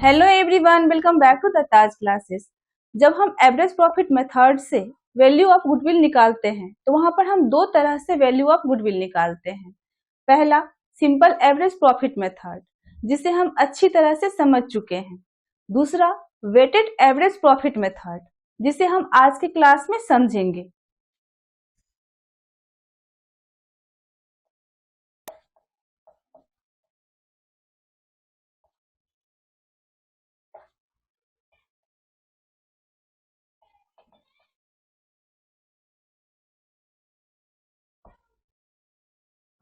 Hello everyone, welcome back to the Taj classes. जब हम average profit method से value of goodwill निकालते हैं तो वहां पर हम दो तरह से वैल्यू ऑफ गुडविल निकालते हैं। पहला सिंपल एवरेज प्रॉफिट मेथड, जिसे हम अच्छी तरह से समझ चुके हैं। दूसरा वेटेड एवरेज प्रॉफिट मेथड, जिसे हम आज के क्लास में समझेंगे।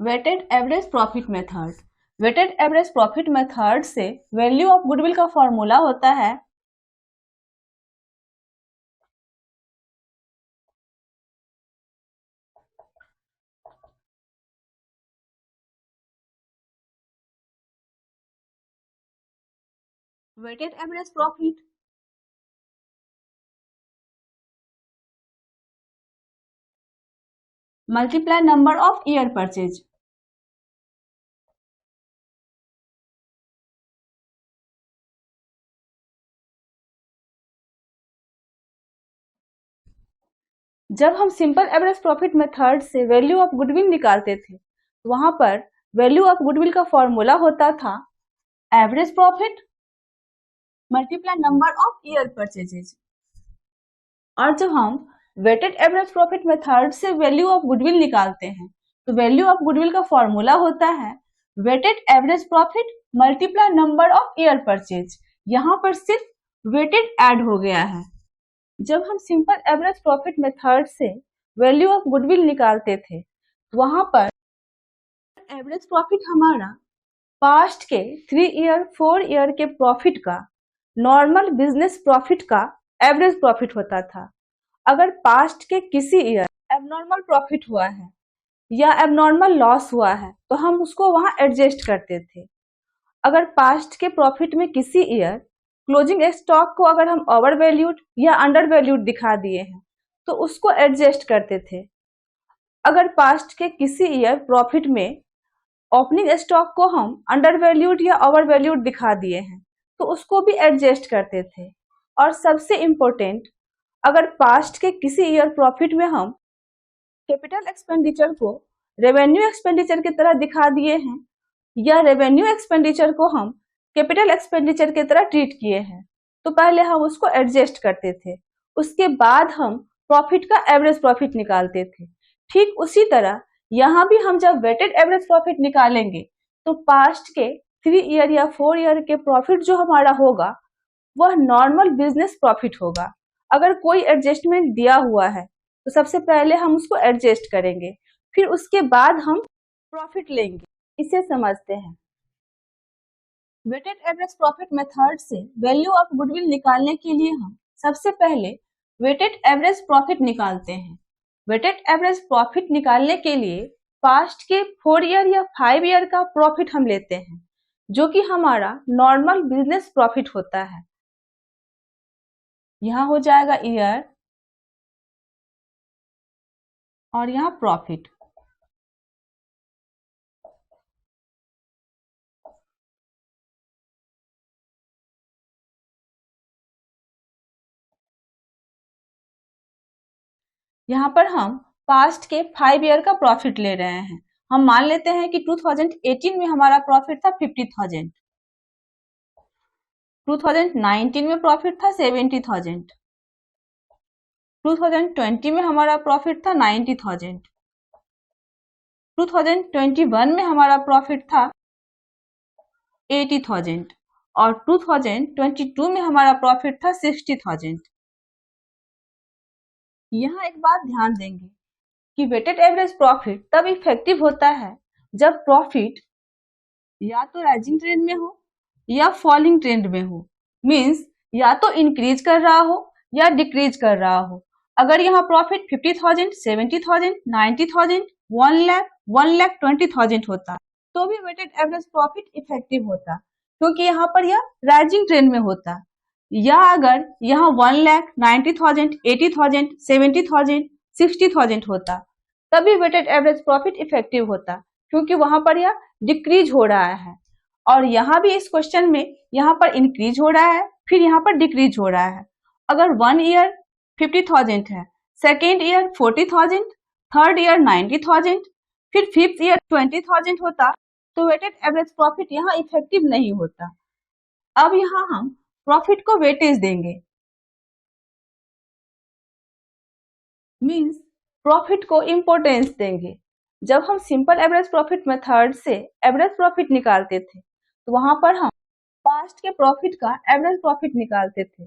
Weighted average profit method. Weighted average profit method से वैल्यू ऑफ गुडविल का फॉर्मूला होता है weighted average profit multiply number of year purchase. जब हम सिंपल एवरेज प्रॉफिट मेथड से वैल्यू ऑफ गुडविल निकालते थे तो वहां पर वैल्यू ऑफ गुडविल का फॉर्मूला होता था average profit multiply number of year purchases. और जब हम वेटेड एवरेज प्रॉफिट मेथड से वैल्यू ऑफ गुडविल निकालते हैं तो वैल्यू ऑफ गुडविल का फॉर्मूला होता है weighted average profit multiply number of year purchase. यहाँ पर सिर्फ वेटेड ऐड हो गया है। जब हम सिंपल एवरेज प्रॉफिट मेथड से वैल्यू ऑफ गुडविल निकालते थे वहां पर एवरेज प्रॉफिट हमारा पास्ट के 3 ईयर 4 ईयर के प्रॉफिट का नॉर्मल बिजनेस प्रॉफिट का एवरेज प्रॉफिट होता था। अगर पास्ट के किसी ईयर एबनॉर्मल प्रॉफिट हुआ है या एबनॉर्मल लॉस हुआ है तो हम उसको वहां एडजस्ट करते थे। अगर पास्ट के प्रॉफिट में किसी ईयर क्लोजिंग स्टॉक को अगर हम ओवर वैल्यूड या अंडर वैल्यूड दिखा दिए हैं तो उसको एडजस्ट करते थे। अगर पास्ट के किसी ईयर प्रॉफिट में ओपनिंग स्टॉक को हम अंडर वैल्यूड या ओवर वैल्यूड दिखा दिए हैं तो उसको भी एडजस्ट करते थे। और सबसे इम्पोर्टेंट, अगर पास्ट के किसी ईयर प्रॉफिट में हम कैपिटल एक्सपेंडिचर को रेवेन्यू एक्सपेंडिचर की तरह दिखा दिए हैं या रेवेन्यू एक्सपेंडिचर को हम कैपिटल एक्सपेंडिचर की तरह ट्रीट किए हैं तो पहले हम उसको एडजस्ट करते थे, उसके बाद हम प्रॉफिट का एवरेज प्रॉफिट निकालते थे। ठीक उसी तरह यहाँ भी हम जब वेटेड एवरेज प्रॉफिट निकालेंगे तो पास्ट के 3 ईयर या 4 ईयर के प्रॉफिट जो हमारा होगा वह नॉर्मल बिजनेस प्रॉफिट होगा। अगर कोई एडजस्टमेंट दिया हुआ है तो सबसे पहले हम उसको एडजस्ट करेंगे, फिर उसके बाद हम प्रॉफिट लेंगे। इसे समझते हैं। वेटेड एवरेज प्रॉफिट मेथड से वैल्यू ऑफ गुडविल निकालने के लिए हम सबसे पहले वेटेड एवरेज प्रॉफिट निकालते हैं। वेटेड एवरेज प्रॉफिट निकालने के लिए पास्ट के 4 ईयर या 5 ईयर का प्रॉफिट हम लेते हैं जो कि हमारा नॉर्मल बिजनेस प्रॉफिट होता है। यहाँ हो जाएगा ईयर और यहाँ प्रॉफिट। यहाँ पर हम पास्ट के 5 ईयर का प्रॉफिट ले रहे हैं। हम मान लेते हैं कि 2018 में हमारा प्रॉफिट था 50,000, 2019 में प्रॉफिट था 70,000, 2020 में हमारा प्रॉफिट था 90,000, 2021 में हमारा प्रॉफिट था 80,000 और 2022 में हमारा प्रॉफिट था 60,000। यहाँ एक बात ध्यान देंगे कि वेटेड एवरेज प्रॉफिट तब इफेक्टिव होता है जब प्रॉफिट या तो राइजिंग ट्रेंड में हो या फॉलिंग ट्रेंड में हो। मींस या तो इंक्रीज कर रहा हो या डिक्रीज कर रहा हो। अगर यहाँ प्रॉफिट 50,000, 70,000, 90,000, 1 लाख, 1,20,000 होता तो भी वेटेड एवरेज प्रॉफिट इफेक्टिव होता, क्योंकि यहाँ पर यह राइजिंग ट्रेंड में होता। या अगर यहाँ 1,90,000, 80,000, 70,000, 60,000 होता तभी वेटेड एवरेज प्रॉफिट इफेक्टिव होता, क्योंकि वहां पर यह डिक्रीज हो रहा है। और यहाँ भी इस क्वेश्चन में यहाँ पर इंक्रीज हो रहा है, फिर यहाँ पर डिक्रीज हो रहा है। अगर 1 ईयर 50,000 है, सेकेंड ईयर 40,000, थर्ड ईयर 90,000, फिर फिफ्थ ईयर 20,000 होता तो वेटेड एवरेज प्रॉफिट यहाँ इफेक्टिव नहीं होता। अब यहाँ हम प्रॉफिट को वेटेज देंगे, मीन्स प्रॉफिट को इम्पोर्टेंस देंगे। जब हम सिंपल एवरेज प्रॉफिट मेथड से एवरेज प्रॉफिट निकालते थे तो वहां पर हम पास्ट के प्रॉफिट का एवरेज प्रॉफिट निकालते थे,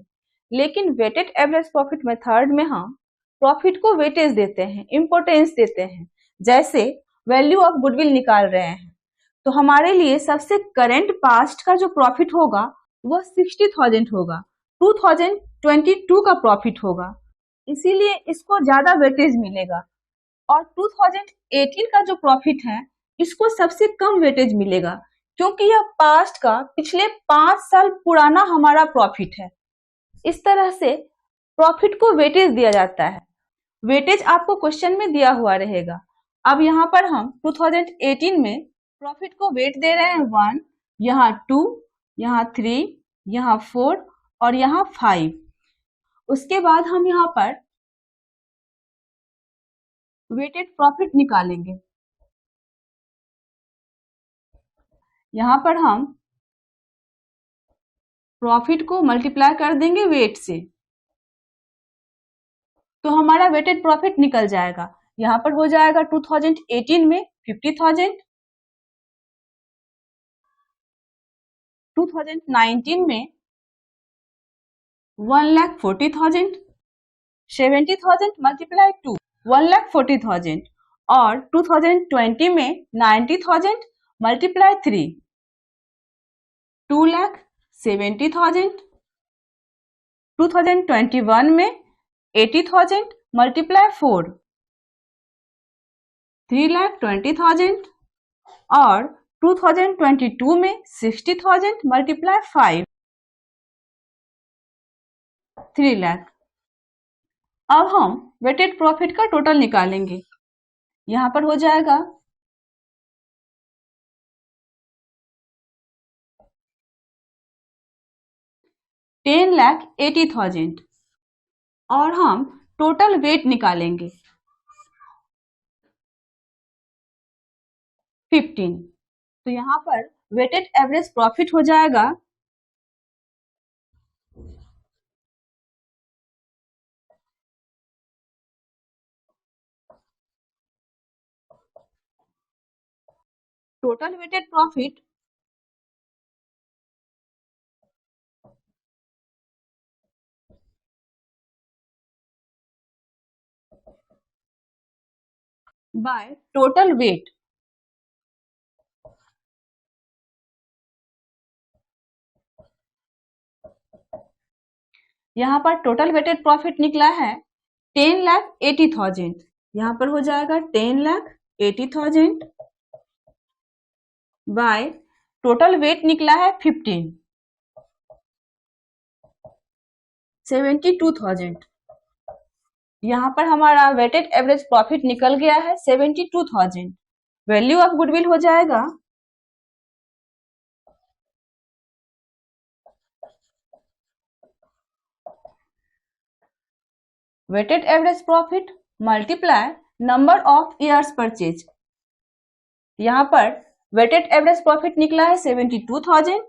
लेकिन वेटेड एवरेज प्रॉफिट मेथड में हम प्रॉफिट को वेटेज देते हैं, इम्पोर्टेंस देते हैं। जैसे वैल्यू ऑफ गुडविल निकाल रहे हैं तो हमारे लिए सबसे करेंट पास्ट का जो प्रॉफिट होगा वह 60,000 होगा, 2022 का प्रॉफिट होगा, इसीलिए इसको ज्यादा वेटेज मिलेगा। और 2018 का जो प्रॉफिट है इसको सबसे कम वेटेज मिलेगा, क्योंकि यह पास्ट का पिछले 5 साल पुराना हमारा प्रॉफिट है। इस तरह से प्रॉफिट को वेटेज दिया जाता है। वेटेज आपको क्वेश्चन में दिया हुआ रहेगा। अब यहाँ पर हम 2018 में प्रॉफिट को वेट दे रहे हैं 1, यहाँ 2, यहाँ 3, यहाँ 4 और यहाँ 5। उसके बाद हम यहाँ पर वेटेड प्रॉफिट निकालेंगे। यहाँ पर हम प्रॉफिट को मल्टीप्लाई कर देंगे वेट से, तो हमारा वेटेड प्रॉफिट निकल जाएगा। यहाँ पर हो जाएगा 2018 में 50,000, 2019 में 1,40,000, 70,000 मल्टीप्लाई 2 1,40,000 और 2020 में 90,000 मल्टीप्लाई 3 2,70,000, 2021 में 80,000 मल्टीप्लाई 4 3,20,000 और 2022 में 60,000 मल्टीप्लाई 5 3 लाख। अब हम वेटेड प्रॉफिट का टोटल निकालेंगे। यहाँ पर हो जाएगा 10,80,000 और हम टोटल वेट निकालेंगे 15। तो यहाँ पर वेटेड एवरेज प्रॉफिट हो जाएगा total weighted profit by total weight. यहाँ पर टोटल वेटेड प्रॉफिट निकला है 10,80,000। यहाँ पर हो जाएगा 10,80,000 बाय टोटल वेट निकला है 15 72,000। यहाँ पर हमारा वेटेड एवरेज प्रॉफिट निकल गया है 72,000। वैल्यू ऑफ गुडविल हो जाएगा weighted average profit multiply number of years purchase. यहाँ पर वेटेड एवरेज प्रॉफिट निकला है 72,000,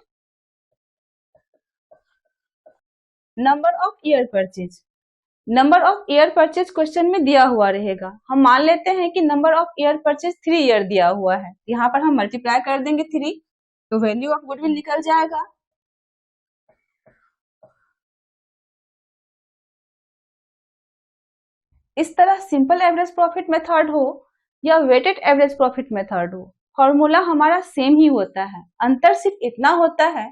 number of year purchase. Number of year purchase question में दिया हुआ रहेगा। हम मान लेते हैं कि number of year purchase 3 year दिया हुआ है। यहाँ पर हम मल्टीप्लाई कर देंगे 3, तो वैल्यू ऑफ गुडविल निकल जाएगा इस तरह। सिंपल एवरेज प्रॉफिट मेथड हो या वेटेड एवरेज प्रॉफिट मेथड हो, फॉर्मूला हमारा सेम ही होता है। अंतर सिर्फ इतना होता है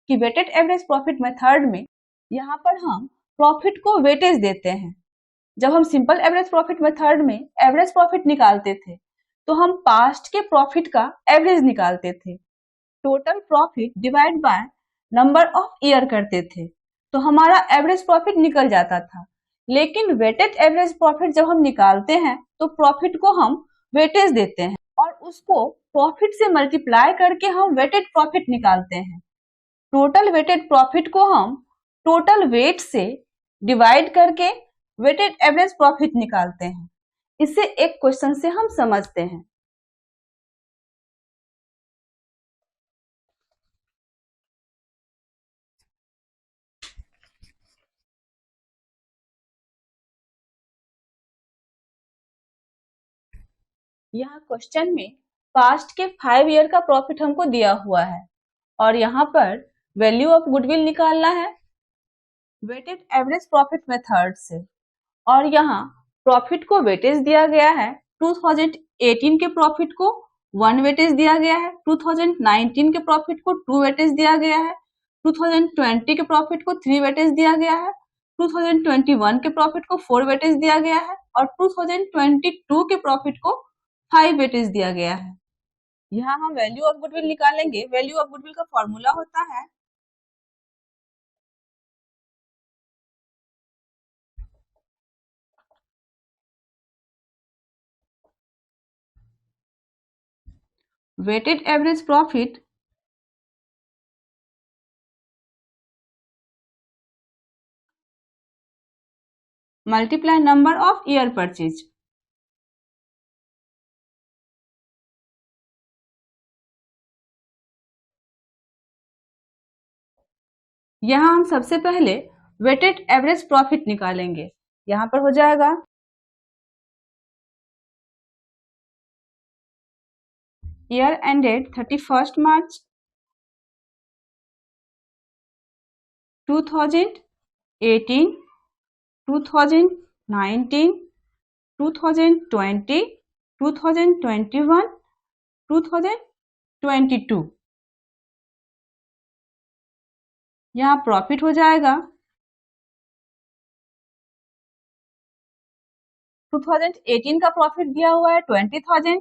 कि वेटेड एवरेज प्रॉफिट मेथड में यहाँ पर हम प्रॉफिट को वेटेज देते हैं। जब हम सिंपल एवरेज प्रॉफिट मेथड में एवरेज प्रॉफिट निकालते थे तो हम पास्ट के प्रॉफिट का एवरेज निकालते थे, total profit divide by number of year करते थे, तो हमारा एवरेज प्रॉफिट निकल जाता था। लेकिन वेटेड एवरेज प्रॉफिट जब हम निकालते हैं तो प्रॉफिट को हम वेटेज देते हैं और उसको प्रॉफिट से मल्टीप्लाई करके हम वेटेड प्रॉफिट निकालते हैं। टोटल वेटेड प्रॉफिट को हम टोटल वेट से डिवाइड करके वेटेड एवरेज प्रॉफिट निकालते हैं। इसे एक क्वेश्चन से हम समझते हैं। यहाँ क्वेश्चन में पास्ट के 5 ईयर का प्रॉफिट हमको दिया हुआ है और यहाँ पर वैल्यू ऑफ गुडविल निकालना है वेटेड एवरेज प्रॉफिट मेथड से। और यहाँ प्रॉफिट को वेटेज दिया गया है। 2018 के प्रॉफिट को 1 वेटेज दिया गया है, 2019 के प्रॉफिट को 2 वेटेज दिया गया है, 2020 के प्रॉफिट को 3 वेटेज दिया गया है, 2021 के प्रॉफिट को 4 वेटेज दिया गया है और 2022 के प्रॉफिट को 5 वेटेज दिया गया है। यहाँ हम वैल्यू ऑफ गुडविल निकालेंगे। वैल्यू ऑफ गुडविल का फॉर्मूला होता है weighted average profit multiply number of year purchase. यहाँ हम सबसे पहले वेटेड एवरेज प्रॉफिट निकालेंगे। यहाँ पर हो जाएगा ईयर एंडेड 31 मार्च 2018, 2019, 2020, 2021, 2022। यहाँ प्रॉफिट हो जाएगा 2018 का प्रॉफिट दिया हुआ है 20,000,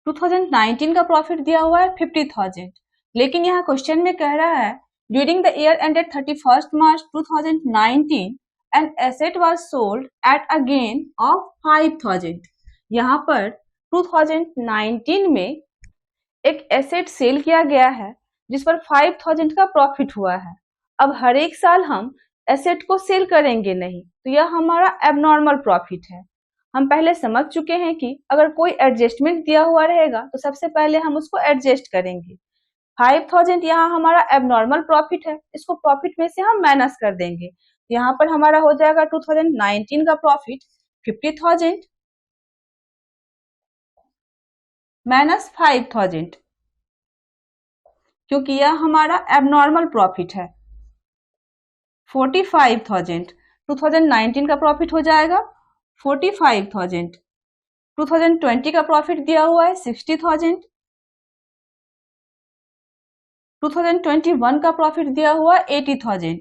2019 का प्रॉफिट दिया हुआ है 50,000। लेकिन यहाँ क्वेश्चन में कह रहा है during the year ended 31 March 2019 an asset was sold at a gain of 5,000। यहाँ पर 2019 में एक एसेट सेल किया गया है जिस पर 5,000 का प्रॉफिट हुआ है। अब हर एक साल हम एसेट को सेल करेंगे नहीं, तो यह हमारा एबनॉर्मल प्रॉफिट है। हम पहले समझ चुके हैं कि अगर कोई एडजस्टमेंट दिया हुआ रहेगा तो सबसे पहले हम उसको एडजस्ट करेंगे। 5,000 यहाँ हमारा एबनॉर्मल प्रॉफिट है, इसको प्रॉफिट में से हम माइनस कर देंगे। यहाँ पर हमारा हो जाएगा 2019 का प्रॉफिट 50,000 माइनस 5,000, क्योंकि यह हमारा एबनॉर्मल प्रॉफिट है। 45,000 2019 का प्रॉफिट हो जाएगा 45,000। 2020 का प्रॉफिट दिया हुआ है 60,000। 2021 का प्रॉफिट दिया हुआ है 80,000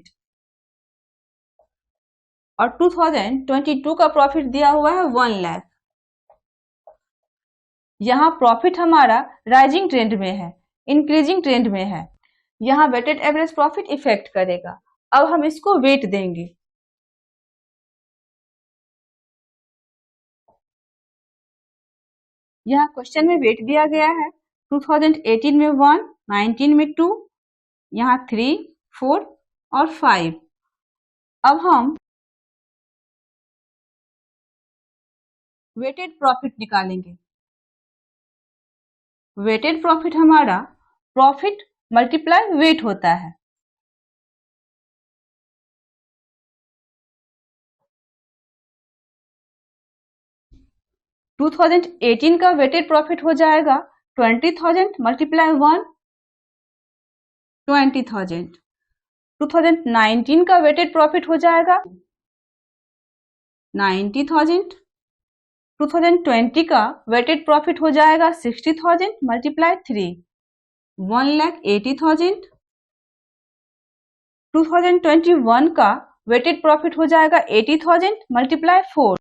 और 2022 का प्रॉफिट दिया हुआ है 1 लाख। यहाँ प्रॉफिट हमारा राइजिंग ट्रेंड में है, इंक्रीजिंग ट्रेंड में है। यहाँ वेटेड एवरेज प्रॉफिट इफेक्ट करेगा। अब हम इसको वेट देंगे। यहाँ क्वेश्चन में वेट दिया गया है 2018 में 1, 19 में 2, यहाँ 3, 4 और 5। अब हम वेटेड प्रॉफिट निकालेंगे। वेटेड प्रॉफिट हमारा प्रॉफिट मल्टीप्लाई वेट होता है। टू 2018 का वेटेड प्रॉफिट हो जाएगा 20,000 मल्टीप्लाई 1, 20,000। 2019 का वेटेड प्रॉफिट हो जाएगा 90,000। 2020 का वेटेड प्रॉफिट हो जाएगा 60,000 मल्टीप्लाई 3, 1,80,000। 2021 का वेटेड प्रॉफिट हो जाएगा 80,000 मल्टीप्लाई 4,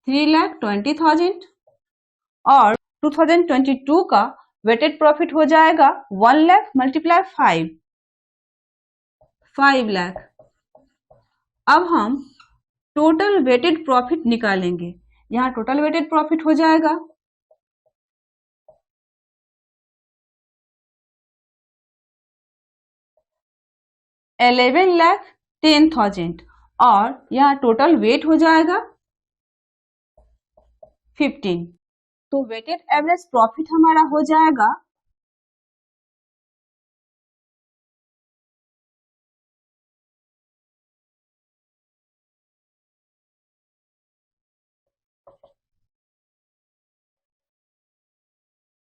3,20,000। और 2022 का वेटेड प्रॉफिट हो जाएगा 1 लाख मल्टीप्लाई 5, 5 लाख। अब हम टोटल वेटेड प्रॉफिट निकालेंगे। यहाँ टोटल वेटेड प्रॉफिट हो जाएगा 11,10,000 और यहाँ टोटल वेट हो जाएगा 15। तो वेटेड एवरेज प्रॉफिट हमारा हो जाएगा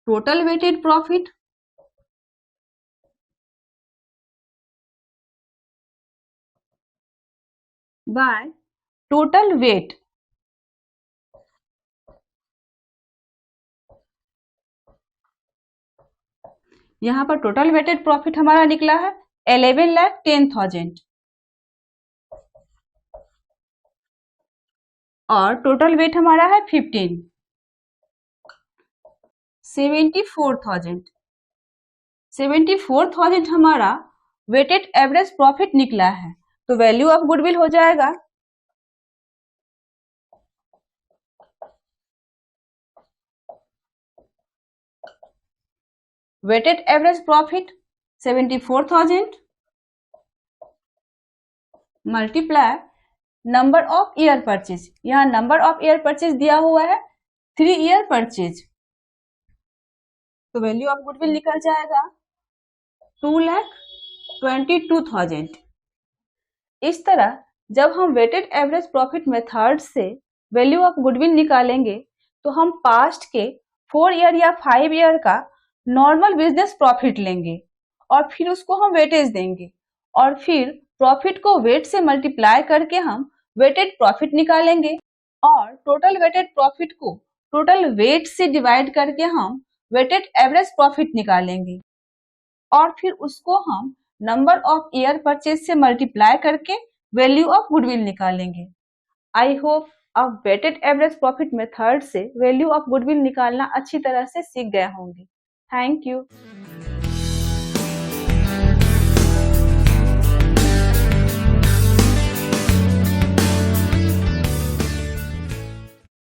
टोटल वेट यहाँ पर टोटल वेटेड प्रॉफिट हमारा निकला है 11,10,000 और टोटल वेट हमारा है 15 74,000 हमारा वेटेड एवरेज प्रॉफिट निकला है। तो वैल्यू ऑफ गुडविल हो जाएगा weighted average profit 74,000 multiply number of year purchase. यहाँ नंबर ऑफ ईयर परचेज दिया हुआ है 3 ईयर परचेज। तो वैल्यू ऑफ गुडविल निकल जाएगा 2,22,000। इस तरह जब हम वेटेड एवरेज प्रॉफिट मेथड से वैल्यू ऑफ गुडविल निकालेंगे तो हम पास्ट के 4 ईयर या 5 ईयर का नॉर्मल बिजनेस प्रॉफिट लेंगे और फिर उसको हम वेटेज देंगे और फिर प्रॉफिट को वेट से मल्टीप्लाई करके हम वेटेड प्रॉफिट निकालेंगे और टोटल वेटेड प्रॉफिट को टोटल वेट से डिवाइड करके हम वेटेड एवरेज प्रॉफिट निकालेंगे और फिर उसको हम नंबर ऑफ ईयर परचेज से मल्टीप्लाई करके वैल्यू ऑफ गुडविल निकालेंगे। आई होप आप वेटेड एवरेज प्रॉफिट मेथड से वैल्यू ऑफ गुडविल निकालना अच्छी तरह से सीख गए होंगे। Thank you.